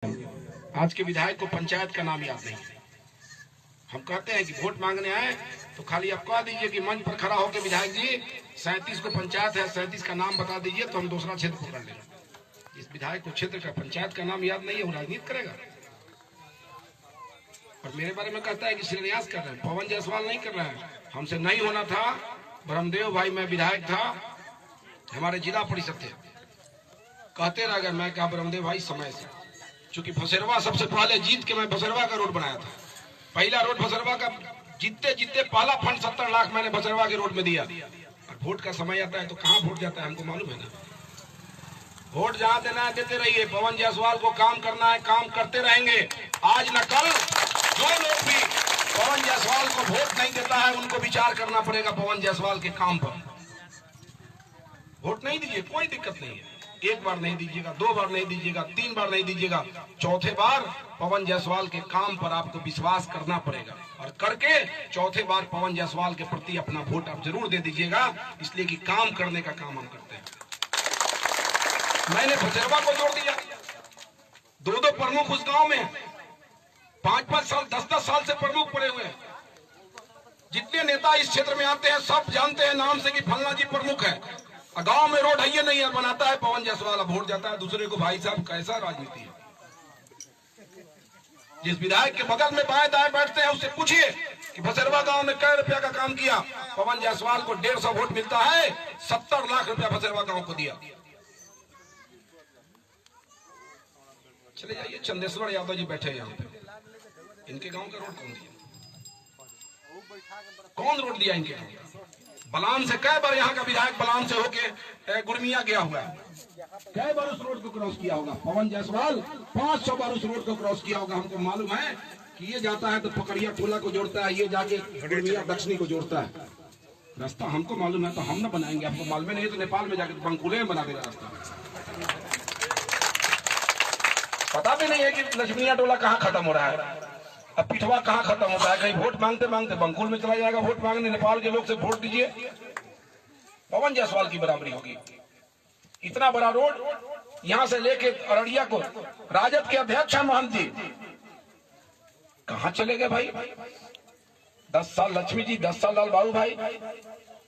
आज के विधायक को पंचायत का नाम याद नहीं है। हम कहते हैं कि वोट मांगने आए तो खाली आप कह दीजिए कि मंच पर खड़ा होकर विधायक जी 37 को पंचायत है, 37 का नाम बता दीजिए तो हम दूसरा क्षेत्र पकड़ लेंगे। इस विधायक को क्षेत्र का पंचायत का नाम याद नहीं है, वो राजनीति करेगा। और मेरे बारे में कहता है कि श्रीनिवास कर रहे हैं, पवन जायसवाल नहीं कर रहे हैं। हमसे नहीं होना था। ब्रह्मदेव भाई मैं विधायक था, हमारे जिला परिषद थे, कहते रह गए। मैं कहा ब्रह्मदेव भाई समय से, चूंकि फसेरवा सबसे पहले जीत के मैं फसेरवा का रोड बनाया था। पहला रोड फसेरवा का जीतते जीतते पहला फंड 70 लाख मैंने फसेरवा के रोड में दिया। और वोट का समय आता है तो कहां वोट जाता है हमको मालूम है ना। वोट जहां देना है देते रहिए। पवन जायसवाल को काम करना है, काम करते रहेंगे। आज न कल जो लोग भी पवन जायसवाल को वोट नहीं देता है उनको विचार करना पड़ेगा पवन जायसवाल के काम पर। वोट नहीं दीजिए, कोई दिक्कत नहीं है। एक बार नहीं दीजिएगा, 2 बार नहीं दीजिएगा, 3 बार नहीं दीजिएगा, चौथे बार पवन जायसवाल के काम पर आपको विश्वास करना पड़ेगा। और करके चौथे बार पवन जायसवाल के प्रति अपना वोट आप जरूर दे दीजिएगा, इसलिए कि काम करने का काम हम करते हैं। मैंने फसेरवा को जोड़ दिया। 2 प्रमुख उस गांव में 5-5 साल 10-10 साल से प्रमुख पड़े हुए हैं। जितने नेता इस क्षेत्र में आते हैं सब जानते हैं नाम से कि फलना जी प्रमुख है। गांव में रोड है ये नहीं है, बनाता है पवन जायसवाल, वोट जाता है दूसरे को। भाई साहब कैसा राजनीति है। जिस विधायक के बगल में बाएं दाएं बैठते हैं उससे पूछिए कि फसेरवा गांव में कै रुपया का काम किया। पवन जायसवाल को 150 वोट मिलता है, 70 लाख रुपया फसेरवा गांव को दिया। चले जाइए, चंदेश्वर यादव जी बैठे यहाँ पे, इनके गांव का रोड कौन दिया? कौन रोड दिया इनके गांव? बलान से कई बार यहाँ का विधायक बलान से होके गुरमिया गया हुआ है, कई बार उस रोड को क्रॉस किया होगा। पवन जायसवाल 500 बार उस रोड को क्रॉस किया होगा। हमको मालूम है कि ये जाता है तो पकड़िया टोला को जोड़ता है, ये जाके गुरमिया दक्षिणी को जोड़ता है। रास्ता हमको मालूम है तो हम ना बनाएंगे। आपको मालूम नहीं है तो नेपाल में जाकर बंकुले में बना देगा रास्ता। पता भी नहीं है कि लक्ष्मीया टोला कहाँ खत्म हो रहा है, अब पिठवा कहाँ खत्म होता है। कहीं वोट मांगते मांगते बंकुल में चला जाएगा वोट मांगने। नेपाल के लोग से वोट दीजिए, पवन जायसवाल की बराबरी होगी। इतना बड़ा रोड यहां से लेके अररिया को राजद के अध्यक्ष हैं महंत जी, कहां चले गए भाई? 10 साल लक्ष्मी जी, 10 साल लाल बाबू भाई,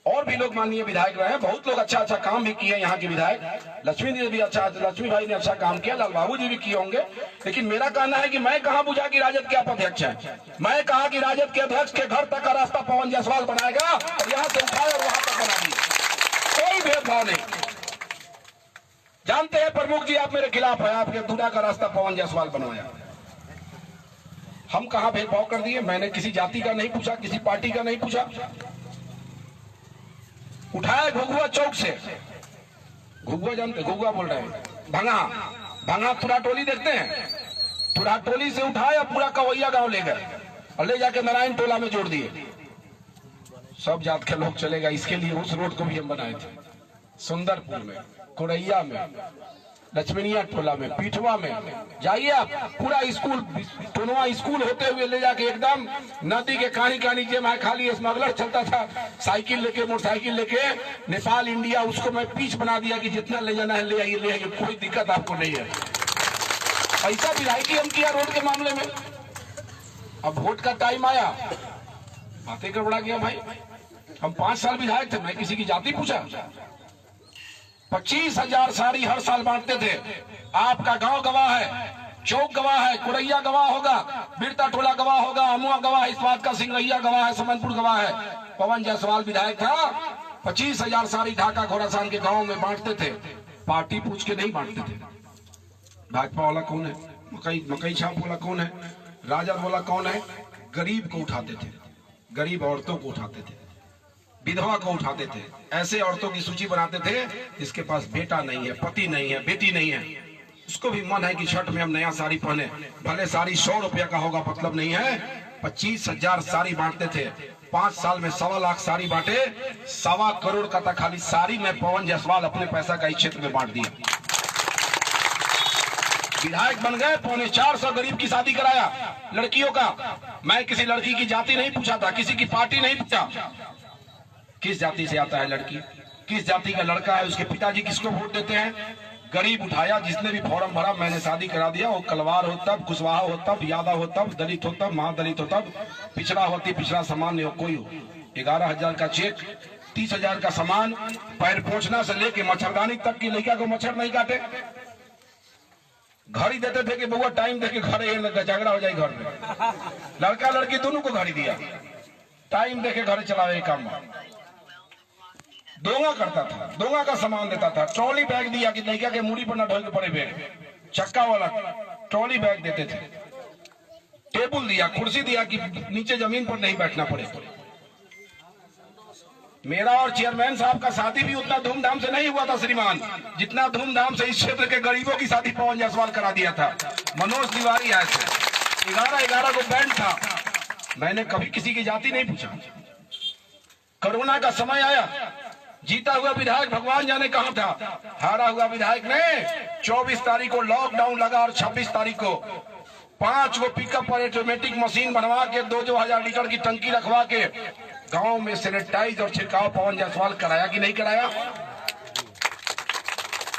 और भी लोग माननीय विधायक रहे हैं। बहुत लोग अच्छा अच्छा काम भी किए यहाँ के विधायक। लक्ष्मी जी भी अच्छा, लक्ष्मी भाई ने अच्छा काम किया, लाल बाबू जी भी किए होंगे। लेकिन मेरा कहना है कि मैं कहाँ बुझा कि राजद के आप अध्यक्ष हैं। मैं कहा कि राजद के अध्यक्ष के घर तक का रास्ता पवन जायसवाल बनाएगा और यहाँ से उठाए और वहां तक बना दिए। कोई भेदभाव नहीं। जानते हैं प्रमुख जी आप मेरे खिलाफ है, आपके दूरा का रास्ता पवन जायसवाल बनवाया। हम कहाँ भेदभाव कर दिए? मैंने किसी जाति का नहीं पूछा, किसी पार्टी का नहीं पूछा। उठाए घुघुआ चौक से, घुघुआ जानते, घुघुआ बोल रहे हैं, भंगा थुरा टोली देखते हैं, थुरा टोली से उठाए और पूरा कवैया गांव ले गए और ले जाके नारायण टोला में जोड़ दिए। सब जात के लोग चलेगा। इसके लिए उस रोड को भी हम बनाए थे, सुंदरपुर में, कोरैया में, लक्ष्मीनिया टोला में, पीठवा में। जाइए आप, पूरा स्कूल, टोनवा स्कूल होते हुए ले जाके एकदम नदी के कहानी कहानी जे मैं खाली स्मगलर चलता था साइकिल लेके, मोटरसाइकिल लेके नेपाल इंडिया, उसको मैं पीछ बना दिया कि जितना ले जाना है ले आइए, ले आइए, कोई दिक्कत आपको नहीं है। ऐसा विधायकी हम किया रोड के मामले में। अब वोट का टाइम आया, बातें गड़बड़ा गया भाई। हम 5 साल विधायक थे, मैं किसी की जाति पूछा? 25,000 साड़ी हर साल बांटते थे। आपका गांव गवाह है, चौक गवाह है, कुरैया गवाह होगा, बिरता टोला गवाह होगा, अमुआ गवाह है, इस बात का सिंगरैया गवाह है, समनपुर गवाह है। पवन जायसवाल विधायक था, 25,000 साड़ी ढाका घोड़ासान के गांव में बांटते थे। पार्टी पूछ के नहीं बांटते थे। भाजपा वाला कौन है, मकई छाप वाला कौन है, राजद वाला कौन है? गरीब को उठाते थे, गरीब औरतों को उठाते थे, विधवा को उठाते थे। ऐसे औरतों की सूची बनाते थे जिसके पास बेटा नहीं है, पति नहीं है, बेटी नहीं है। उसको भी मन है कि छठ में हम नया साड़ी पहने, भले साड़ी 100 रुपया का होगा, मतलब नहीं है। 25,000 साड़ी बांटते थे। 5 साल में 1.25 लाख साड़ी बांटे, 1.25 करोड़ का था खाली साड़ी में पवन जायसवाल अपने पैसा का इस क्षेत्र में बांट दिया। विधायक बन गए, 450 गरीब की शादी कराया लड़कियों का। मैं किसी लड़की की जाति नहीं पूछा था, किसी की पार्टी नहीं पूछा। किस जाति से आता है लड़की, किस जाति का लड़का है, उसके पिताजी किसको वोट देते हैं, गरीब उठाया, जिसने भी फॉर्म भरा मैंने शादी करा दिया। वो कलवार हो तब, कुशवाहा हो तब, यादव हो तब, दलित हो तब, महादलित हो तब, पिछड़ा होती पिछड़ा सामान्य हो कोई हो। 11,000 का चेक, 30,000 का सामान, पैर पोंछना से लेके मच्छरदानी तक की लड़का को मच्छर नहीं काटे। घड़ी देते थे कि बउआ टाइम देके घरे झगड़ा हो जाए घर में, लड़का लड़की दोनों को घड़ी दिया, टाइम देके घरे चलावे काम। दोंगा करता था, दोंगा का सामान देता था। ट्रॉली बैग दिया कि लड़का के मूड़ी पर न ढोल के पड़े बैग, चक्का वाला ट्रॉली बैग देते थे। टेबल दिया, कुर्सी दिया कि नीचे जमीन पर नहीं बैठना पड़े। मेरा और चेयरमैन साहब का शादी भी उतना धूमधाम से नहीं हुआ था श्रीमान, जितना धूमधाम से इस क्षेत्र के गरीबों की शादी पवन जायसवाल करा दिया था। मनोज तिवारी आए थे, 11 को बैंड था। मैंने कभी किसी की जाति नहीं पूछा। कोरोना का समय आया, जीता हुआ विधायक भगवान जाने कहां था, हारा हुआ विधायक ने 24 तारीख को लॉकडाउन लगा और 26 तारीख को 5 गो पिकअप पर ऑटोमेटिक मशीन बनवा के 2,000 लीटर की टंकी रखवा के गांव में सैनिटाइज और छिड़काव पवन जायसवाल कराया कि नहीं कराया?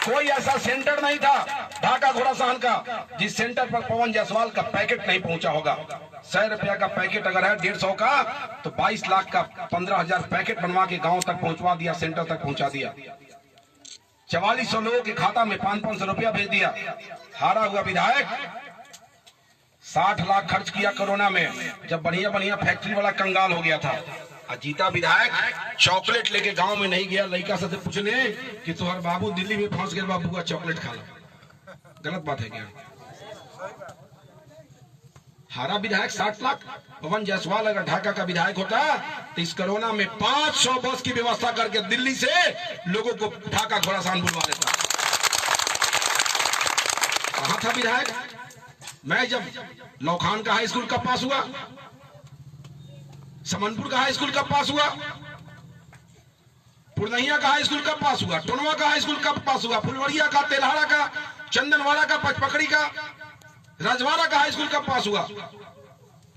कोई ऐसा सेंटर नहीं था ढाका घोड़ासहन का जिस सेंटर पर पवन जायसवाल का पैकेट नहीं पहुंचा होगा। 100 रुपया का पैकेट अगर है 150 का, तो 22 लाख का 15,000 पैकेट बनवा के गांव तक पहुंचवा दिया, सेंटर तक पहुंचा दिया। 4400 लोगों के खाता में 500 रुपया भेज दिया। हारा हुआ विधायक 60 लाख खर्च किया कोरोना में, जब बढ़िया बढ़िया फैक्ट्री वाला कंगाल हो गया था। जीता विधायक चॉकलेट लेके गांव में नहीं गया लड़का से पूछने कि तुम्हारे बाबू दिल्ली में फंस गए, बाबू का चॉकलेट खा लो। गलत बात है क्या? हारा विधायक 60 लाख। पवन जायसवाल अगर ढाका का विधायक होता तो इस कोरोना में 500 बस की व्यवस्था करके दिल्ली से लोगों को ढाका घोड़ासहन बुलवा देता। कहां था विधायक? मैं जब लौखान का हाई स्कूल कब पास हुआ, समनपुर का हाई स्कूल कब पास हुआ, पुरनहिया का हाई स्कूल कब पास हुआ, टोनवा का हाई स्कूल कब पास हुआ, फुलवरिया का, तेल्हाड़ा का, चंदनवाड़ा का, पचपकड़ी का, रजवाड़ा का हाई स्कूल कब पास हुआ?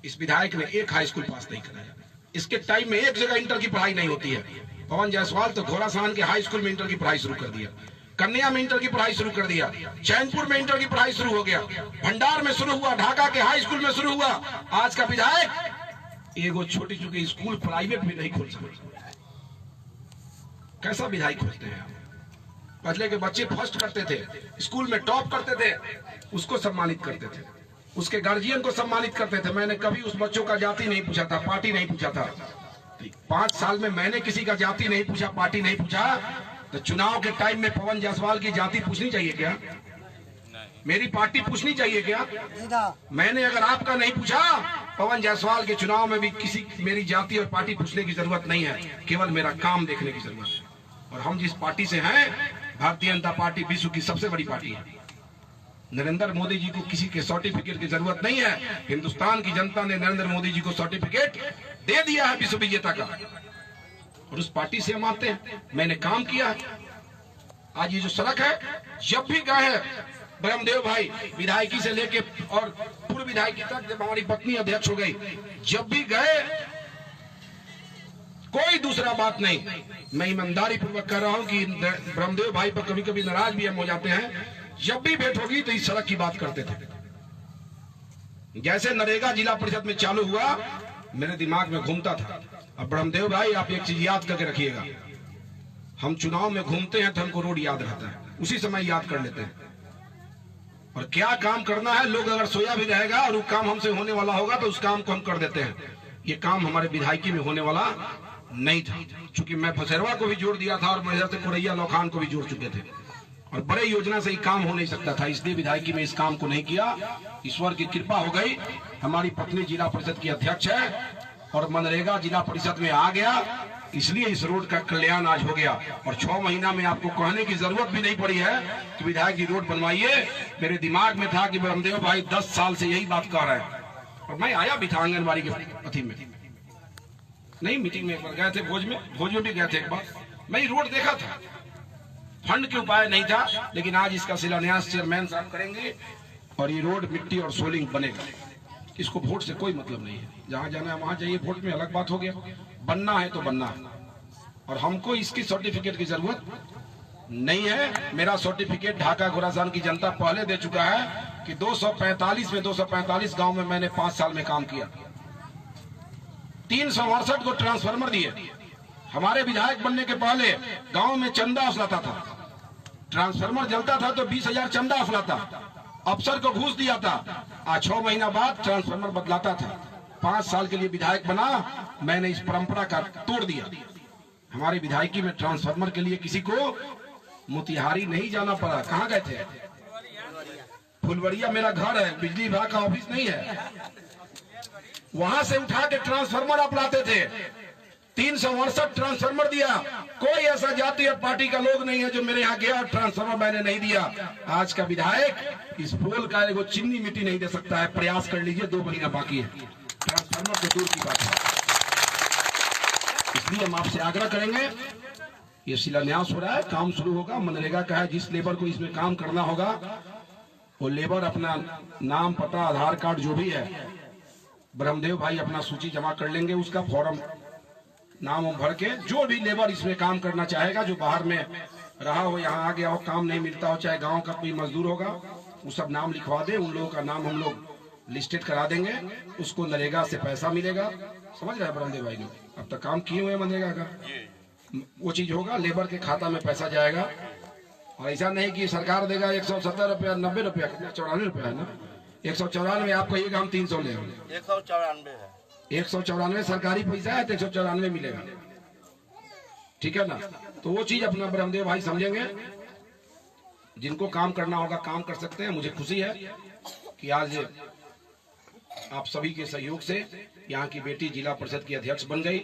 इस विधायक ने एक हाई स्कूल पास नहीं कराया। इसके टाइम में एक जगह इंटर की पढ़ाई नहीं होती है। पवन जायसवाल तो घोड़ासहन के हाई स्कूल में इंटर की पढ़ाई शुरू कर दिया, कन्या में इंटर की पढ़ाई शुरू कर दिया, चैनपुर में इंटर की पढ़ाई शुरू हो गया, भंडार में शुरू हुआ, ढाका के हाई स्कूल में शुरू हुआ। आज का विधायक एगो छोटी चुकी स्कूल प्राइवेट भी नहीं खोल सकता। कैसा विधायक खोजते हैं? पहले के बच्चे फर्स्ट करते थे, स्कूल में टॉप करते थे, उसको सम्मानित करते थे, उसके गार्जियन को सम्मानित करते थे। मैंने कभी उस बच्चों का जाति नहीं पूछा था, पार्टी नहीं पूछा था। 5 साल में मैंने किसी का जाति नहीं पूछा, पार्टी नहीं पूछा। तो चुनाव के टाइम में पवन जायसवाल की जाति पूछनी चाहिए क्या? मेरी पार्टी पूछनी चाहिए क्या? मैंने अगर आपका नहीं पूछा, पवन जायसवाल के चुनाव में भी किसी मेरी जाति और पार्टी पूछने की जरूरत नहीं है, केवल मेरा काम देखने की जरूरत है। और हम जिस पार्टी से हैं, भारतीय जनता पार्टी विश्व की सबसे बड़ी पार्टी है। नरेंद्र मोदी जी को किसी के सर्टिफिकेट की जरूरत नहीं है। हिंदुस्तान की जनता ने नरेंद्र मोदी जी को सर्टिफिकेट दे दिया है विश्व विजेता का, और उस पार्टी से हम आते हैं। मैंने काम किया है। आज ये जो सड़क है, जब भी गए हैं ब्रह्मदेव भाई विधायकी से लेके और पूर्व विधायकी तक, जब हमारी पत्नी अध्यक्ष हो गई, जब भी गए कोई दूसरा बात नहीं। मैं ईमानदारी पूर्वक कह रहा हूं कि ब्रह्मदेव भाई पर कभी कभी नाराज भी हम हो जाते हैं। जब भी भेंट होगी तो इस सड़क की बात करते थे। जैसे नरेगा जिला परिषद में चालू हुआ, मेरे दिमाग में घूमता था। अब ब्रह्मदेव भाई आप एक चीज याद करके रखिएगा, हम चुनाव में घूमते हैं तो हमको रोड याद रहता है, उसी समय याद कर लेते हैं। और क्या काम करना है, लोग अगर सोया भी रहेगा और वो काम हमसे होने वाला होगा तो उस काम को हम कर देते हैं। ये काम हमारे विधायकी में होने वाला नहीं था, क्योंकि मैं फसेरवा को भी जोड़ दिया था और मैं से कुरैया लौखान को भी जोड़ चुके थे, और बड़े योजना से ये काम हो नहीं सकता था, इसलिए विधायकी में इस काम को नहीं किया। ईश्वर की कृपा हो गई, हमारी पत्नी जिला परिषद की अध्यक्ष है और मनरेगा जिला परिषद में आ गया, इसलिए इस रोड का कल्याण आज हो गया। और 6 महीना में आपको कहने की जरूरत भी नहीं पड़ी है कि विधायक जी रोड बनवाइए। मेरे दिमाग में था कि ब्रह्मदेव भाई 10 साल से यही बात कह रहे हैं, और मैं आया भी था आंगनबाड़ी के अथी में, नहीं मीटिंग में एक बार गए थे, भोज में भी गए थे एक बार। मैं ये रोड देखा था, फंड के उपाय नहीं था, लेकिन आज इसका शिलान्यास चेयरमैन साहब करेंगे और ये रोड मिट्टी और सोलिंग बनेगा। इसको वोट से कोई मतलब नहीं है, जहां जाना है वहां जाइए, वोट में अलग बात हो गया, बनना है तो बनना है। और हमको इसकी सर्टिफिकेट की जरूरत नहीं है। मेरा सर्टिफिकेट ढाका खुरासान की जनता पहले दे चुका है कि 245 गांव में मैंने 5 साल में काम किया। 368 को ट्रांसफार्मर दिए। हमारे विधायक बनने के पहले गांव में चंदा असलाता था, ट्रांसफार्मर जलता था तो 20,000 चंदा असलाता, अफसर को घूस दिया था, आज 6 महीना बाद ट्रांसफार्मर बदलाता था। 5 साल के लिए विधायक बना, मैंने इस परंपरा का तोड़ दिया। हमारी विधायकी में ट्रांसफार्मर के लिए किसी को मोतिहारी नहीं जाना पड़ा। कहाँ गए थे? फुलवरिया मेरा घर है, बिजली विभाग का ऑफिस नहीं है, वहां से उठा के ट्रांसफार्मर आप लाते थे। 368 ट्रांसफार्मर दिया। कोई ऐसा जातीय पार्टी का लोग नहीं है जो मेरे यहाँ गया और ट्रांसफार्मर मैंने नहीं दिया। आज का विधायक इस पोल का एगो चिन्नी मिट्टी नहीं दे सकता है। प्रयास कर लीजिए, 2 महीना बाकी है, ट्रांसफार्मर से दूर की बात है। इसलिए हम आपसे आग्रह करेंगे, ये शिलान्यास हो रहा है, काम शुरू होगा, मनरेगा का है। जिस लेबर को इसमें काम करना होगा वो लेबर अपना नाम, पता, आधार कार्ड जो भी है, ब्रह्मदेव भाई अपना सूची जमा कर लेंगे, उसका फॉर्म नाम भर के, जो भी लेबर इसमें काम करना चाहेगा, जो बाहर में रहा हो, यहाँ आ गया हो, काम नहीं मिलता हो, चाहे गांव का कोई मजदूर होगा, वो सब नाम लिखवा दे, उन लोगों का नाम हम लोग लिस्टेड करा देंगे, उसको नरेगा से पैसा मिलेगा। समझ रहे हैं ब्रह्मदेव भाई लोग? अब तक काम किए हुए मनरेगा का, वो चीज होगा, लेबर के खाता में पैसा जाएगा। और ऐसा नहीं कि सरकार देगा 170 रुपया, 90 रुपया, कितना 94 रुपया है ना, 194 आप कहिएगा हम 300 ले, 194 है, 194 सरकारी पैसा है तो 194 मिलेगा, ठीक है ना। तो वो चीज अपना ब्रह्मदेव भाई समझेंगे। जिनको काम करना होगा काम कर सकते हैं। मुझे खुशी है कि आज आप सभी के सहयोग से यहाँ की बेटी जिला परिषद की अध्यक्ष बन गई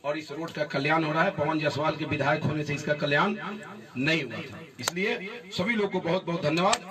और इस रोड का कल्याण हो रहा है। पवन जायसवाल के विधायक होने से इसका कल्याण नहीं हुआ था, इसलिए सभी लोग को बहुत बहुत धन्यवाद।